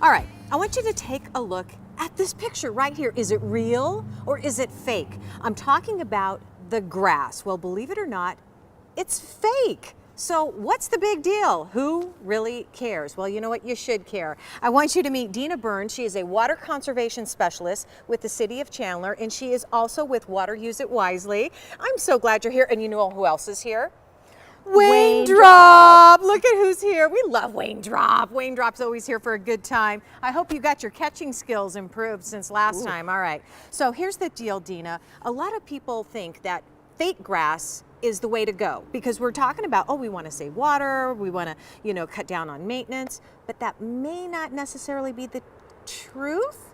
All right, I want you to take a look at this picture right here. Is it real or is it fake? I'm talking about the grass. Well, believe it or not, it's fake. So what's the big deal? Who really cares? Well, you know what? You should care. I want you to meet Dina Burns. She is a water conservation specialist with the City of Chandler, and she is also with Water Use It Wisely. I'm so glad you're here. And you know who else is here? Wayne Drop. Look at who's here. We love Wayne Drop. Wayne Drop's always here for a good time. I hope you got your catching skills improved since last time. All right. So here's the deal, Dina. A lot of people think that fake grass is the way to go because we're talking about, oh, we want to save water, we want to, cut down on maintenance, but that may not necessarily be the truth.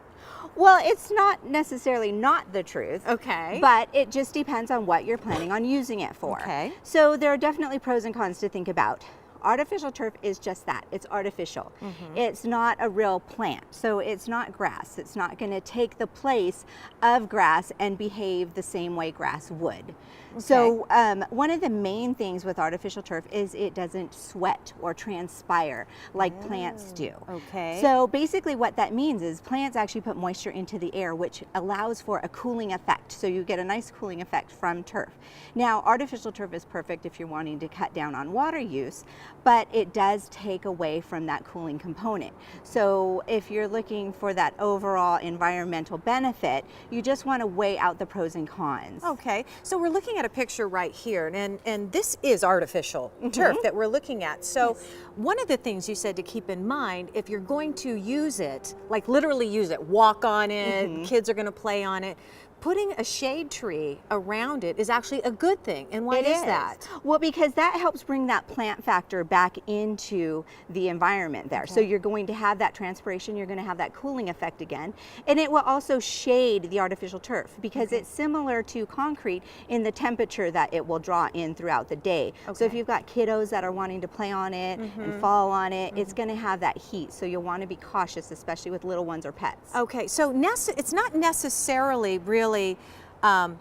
Well, it's not necessarily not the truth. Okay. But it just depends on what you're planning on using it for. Okay. So there are definitely pros and cons to think about. Artificial turf is just that. It's artificial. It's not a real plant. So it's not grass. It's not going to take the place of grass and behave the same way grass would. Okay. So one of the main things with artificial turf is it doesn't sweat or transpire like plants do. Okay. So basically what that means is plants actually put moisture into the air, which allows for a cooling effect. So you get a nice cooling effect from turf. Now, artificial turf is perfect if you're wanting to cut down on water use, but it does take away from that cooling component. So if you're looking for that overall environmental benefit, you just want to weigh out the pros and cons. Okay, so we're looking at a picture right here, and this is artificial turf that we're looking at. So one of the things you said to keep in mind, if you're going to use it, like literally use it, walk on it, kids are going to play on it, putting a shade tree around it is actually a good thing. And why is that? Well, because that helps bring that plant factor back into the environment there. So you're going to have that transpiration, you're going to have that cooling effect again, and it will also shade the artificial turf because it's similar to concrete in the temperature that it will draw in throughout the day. So if you've got kiddos that are wanting to play on it and fall on it, it's going to have that heat. So you'll want to be cautious, especially with little ones or pets. Okay, so it's not necessarily really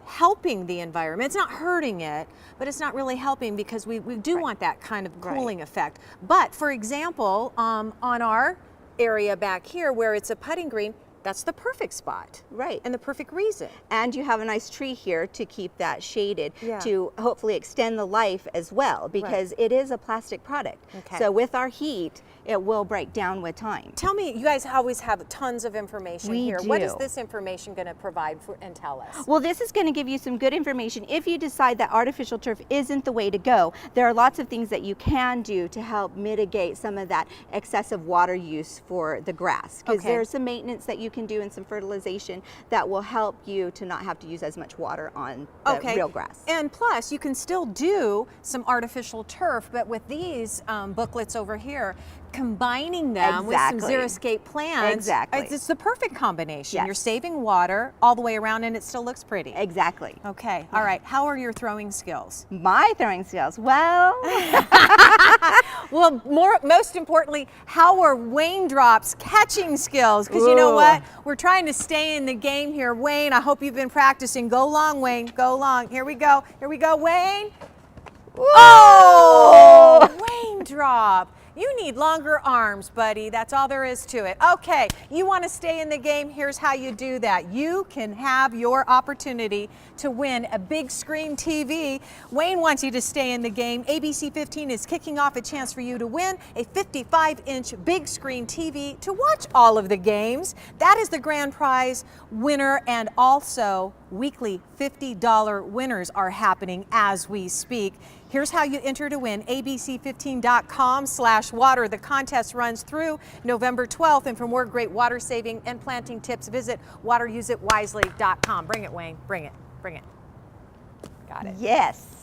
helping the environment. It's not hurting it, but it's not really helping because we do want that kind of cooling effect. But for example, on our area back here where it's a putting green, that's the perfect spot. Right. And the perfect reason. And you have a nice tree here to keep that shaded to hopefully extend the life as well because it is a plastic product. Okay. So with our heat, it will break down with time. Tell me, you guys always have tons of information We here. do. What is this information going to provide and tell us? Well, this is going to give you some good information. If you decide that artificial turf isn't the way to go, there are lots of things that you can do to help mitigate some of that excessive water use for the grass. Because there's some maintenance that you can do and some fertilization that will help you to not have to use as much water on the real grass. And plus, you can still do some artificial turf, but with these booklets over here, combining them with some xeriscape plants, it's the perfect combination. You're saving water all the way around and it still looks pretty. Exactly. Okay, all right. How are your throwing skills? My throwing skills? Well, well, most importantly, how are Wayne Drop's catching skills? Because you know what? We're trying to stay in the game here. Wayne, I hope you've been practicing. Go long, Wayne. Go long. Here we go. Here we go, Wayne. Oh, Wayne Drop. You need longer arms, buddy. That's all there is to it. Okay, you want to stay in the game? Here's how you do that. You can have your opportunity to win a big screen TV. Wayne wants you to stay in the game. ABC 15 is kicking off a chance for you to win a 55-inch big screen TV to watch all of the games. That is the grand prize winner, and also weekly $50 winners are happening as we speak. Here's how you enter to win. abc15.com/water. The contest runs through November 12th. And for more great water saving and planting tips, visit wateruseitwisely.com. Bring it, Wayne. Bring it. Bring it. Got it. Yes.